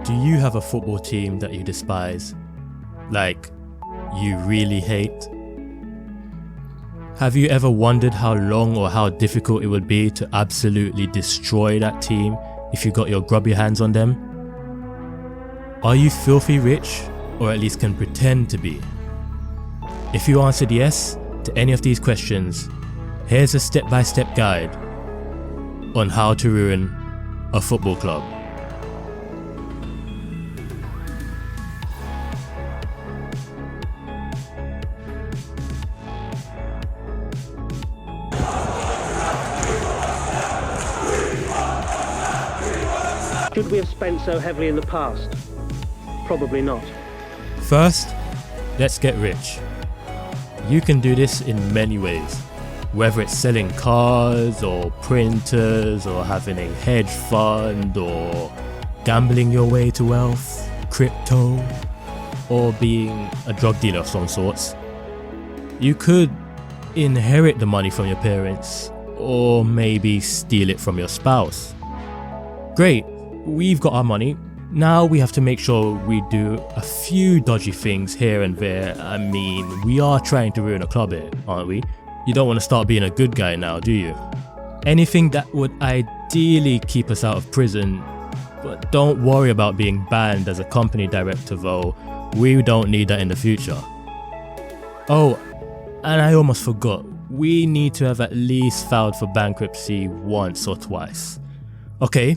Do you have a football team that you despise? Like, you really hate? Have you ever wondered how long or how difficult it would be to absolutely destroy that team if you got your grubby hands on them? Are you filthy rich, or at least can pretend to be? If you answered yes to any of these questions, here's a step-by-step guide on how to ruin a football club. Should we have spent so heavily in the past? Probably not. First, let's get rich. You can do this in many ways, whether it's selling cars or printers or having a hedge fund or gambling your way to wealth, crypto, or being a drug dealer of some sorts. You could inherit the money from your parents or maybe steal it from your spouse. Great, we've got our money. Now we have to make sure we do a few dodgy things here and there. I mean, we are trying to ruin a club here, aren't we? You don't want to start being a good guy now, do you? Anything that would ideally keep us out of prison, but don't worry about being banned as a company director though. We don't need that in the future. Oh, and I almost forgot. We need to have at least filed for bankruptcy once or twice. Okay.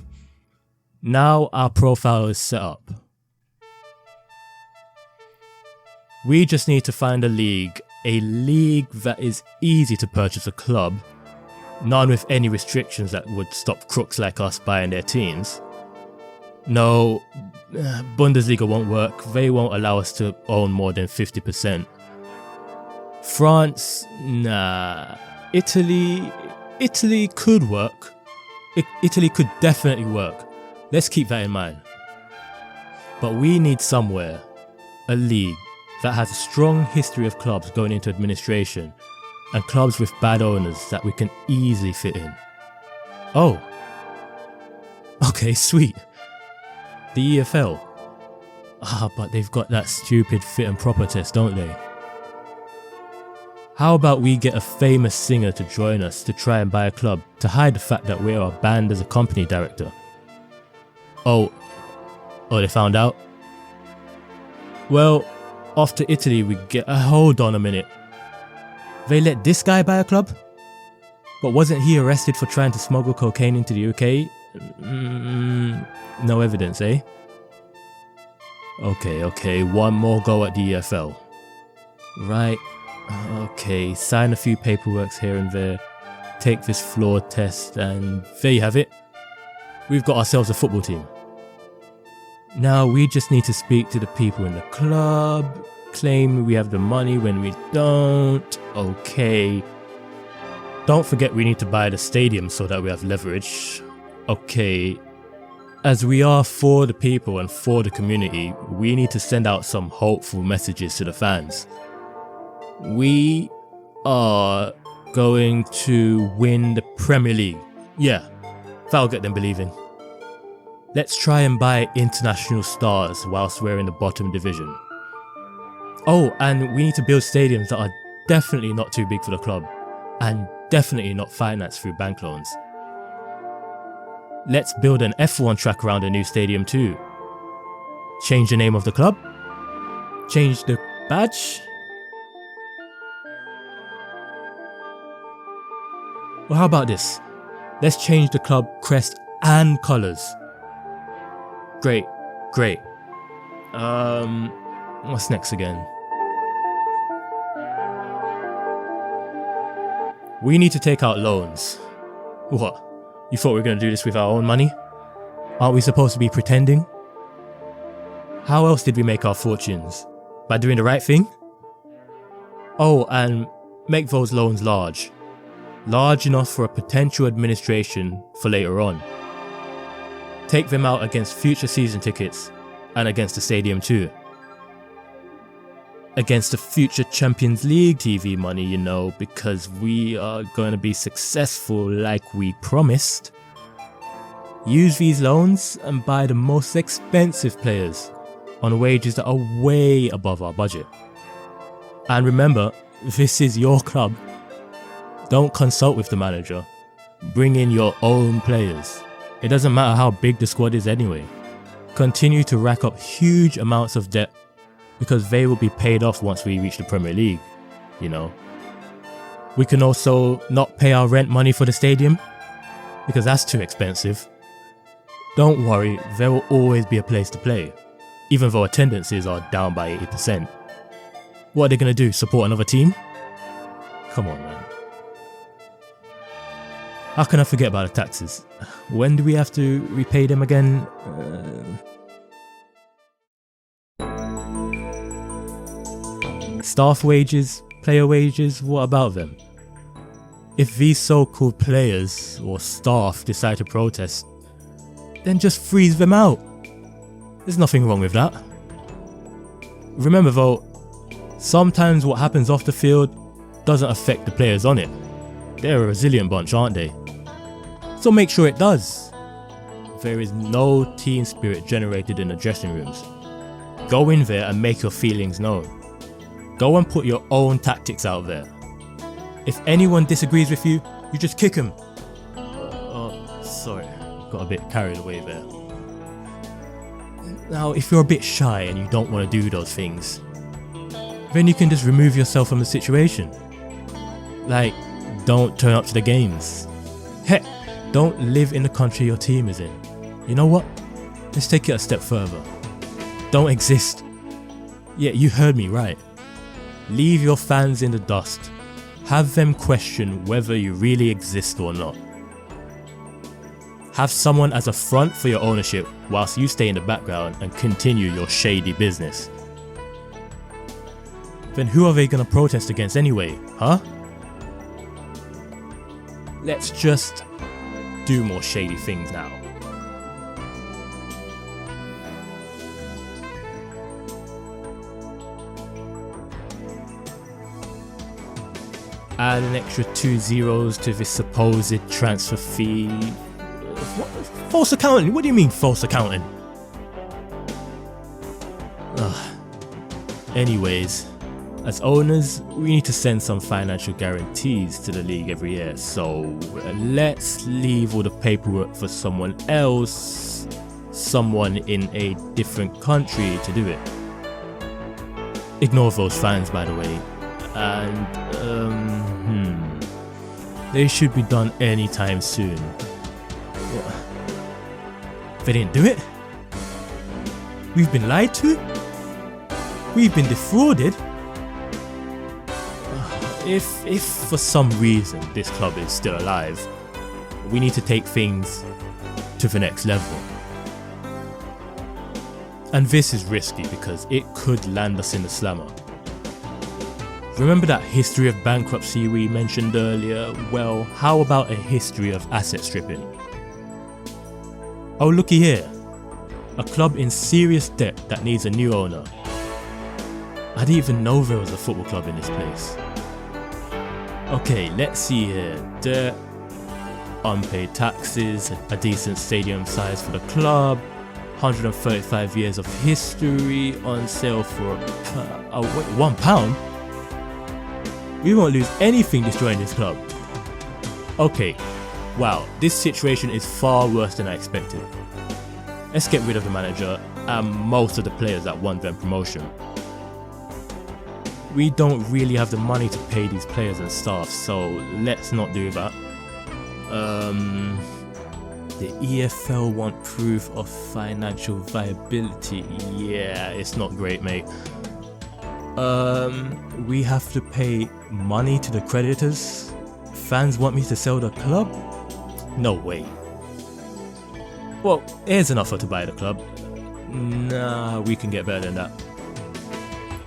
Now our profile is set up. We just need to find a league that is easy to purchase a club, none with any restrictions that would stop crooks like us buying their teams. No, Bundesliga won't work, they won't allow us to own more than 50%. France, nah. Italy could work. Italy could definitely work. Let's keep that in mind. But we need somewhere, a league that has a strong history of clubs going into administration and clubs with bad owners that we can easily fit in. Oh. Okay, sweet. The EFL. But they've got that stupid fit and proper test, don't they? How about we get a famous singer to join us to try and buy a club to hide the fact that we are banned as a company director? Oh, they found out? Well, off to Italy we get... hold on a minute. They let this guy buy a club? But wasn't he arrested for trying to smuggle cocaine into the UK? No evidence, eh? Okay, one more go at the EFL. Right, okay, sign a few paperworks here and there, take this flawed test, and there you have it. We've got ourselves a football team. Now we just need to speak to the people in the club, claim we have the money when we don't. Okay. Don't forget we need to buy the stadium so that we have leverage. Okay. As we are for the people and for the community, we need to send out some hopeful messages to the fans. We are going to win the Premier League. Yeah. That'll get them believing. Let's try and buy international stars whilst we're in the bottom division. Oh, and we need to build stadiums that are definitely not too big for the club and definitely not financed through bank loans. Let's build an F1 track around the new stadium too. Change the name of the club? Change the badge? Well, how about this? Let's change the club crest and colours. Great. What's next again? We need to take out loans. What? You thought we were going to do this with our own money? Aren't we supposed to be pretending? How else did we make our fortunes? By doing the right thing? Oh, and make those loans large. Large enough for a potential administration for later on. Take them out against future season tickets and against the stadium too. Against the future Champions League TV money, you know, because we are going to be successful like we promised. Use these loans and buy the most expensive players on wages that are way above our budget. And remember, this is your club. Don't consult with the manager. Bring in your own players. It doesn't matter how big the squad is anyway. Continue to rack up huge amounts of debt because they will be paid off once we reach the Premier League, you know. We can also not pay our rent money for the stadium because that's too expensive. Don't worry, there will always be a place to play, even though attendances are down by 80%. What are they going to do, support another team? Come on, man. How can I forget about the taxes? When do we have to repay them again? Staff wages, player wages, what about them? If these so-called players or staff decide to protest, then just freeze them out. There's nothing wrong with that. Remember though, sometimes what happens off the field doesn't affect the players on it. They're a resilient bunch, aren't they? So make sure it does. There is no team spirit generated in the dressing rooms. Go in there and make your feelings known. Go and put your own tactics out there. If anyone disagrees with you, you just kick them. Sorry, got a bit carried away there. Now, if you're a bit shy and you don't want to do those things, then you can just remove yourself from the situation. Like, don't turn up to the games. Heck, don't live in the country your team is in. You know what? Let's take it a step further. Don't exist. Yeah, you heard me right. Leave your fans in the dust. Have them question whether you really exist or not. Have someone as a front for your ownership whilst you stay in the background and continue your shady business. Then who are they going to protest against anyway, huh? Let's just do more shady things now. Add an extra 2 zeros to this supposed transfer fee. What? False accounting? What do you mean false accounting? Anyways, as owners, we need to send some financial guarantees to the league every year, so let's leave all the paperwork for someone else, someone in a different country to do it. Ignore those fans, by the way, and they should be done anytime soon. What? They didn't do it? We've been lied to? We've been defrauded? If for some reason this club is still alive, we need to take things to the next level. And this is risky because it could land us in the slammer. Remember that history of bankruptcy we mentioned earlier? Well, how about a history of asset stripping? Oh, looky here. A club in serious debt that needs a new owner. I didn't even know there was a football club in this place. Okay, let's see here. Debt, unpaid taxes, a decent stadium size for the club, 135 years of history, on sale for £1? We won't lose anything destroying this club. Okay, wow, this situation is far worse than I expected. Let's get rid of the manager and most of the players that won them promotion. We don't really have the money to pay these players and staff, so let's not do that. The EFL want proof of financial viability. Yeah, it's not great, mate. We have to pay money to the creditors? Fans want me to sell the club? No way. Well, here's an offer to buy the club. Nah, we can get better than that.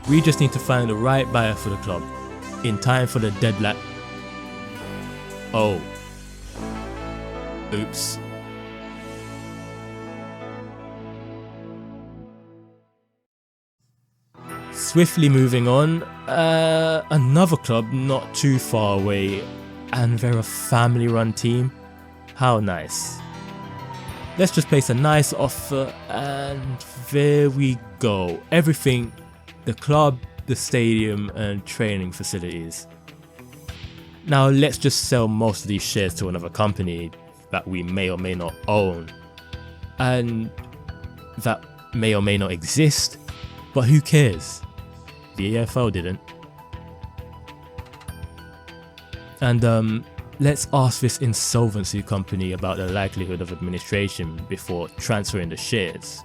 We just need to find the right buyer for the club, in time for the deadline. Oh. Oops. Swiftly moving on, another club not too far away, and they're a family-run team. How nice. Let's just place a nice offer, and there we go. Everything, the club, the stadium and training facilities. Now let's just sell most of these shares to another company that we may or may not own, and that may or may not exist, but who cares? The EFL didn't. And let's ask this insolvency company about the likelihood of administration before transferring the shares.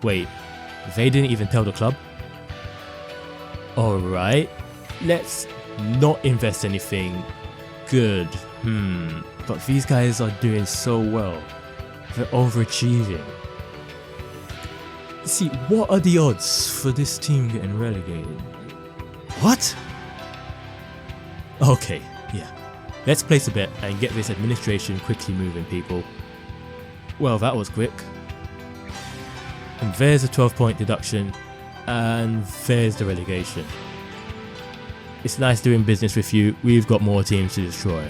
Wait, they didn't even tell the club? Alright, let's not invest anything good. But these guys are doing so well. They're overachieving. See, what are the odds for this team getting relegated? What? Okay, yeah. Let's place a bet and get this administration quickly moving, people. Well, that was quick. And there's a 12-point deduction, and there's the relegation. It's nice doing business with you. We've got more teams to destroy.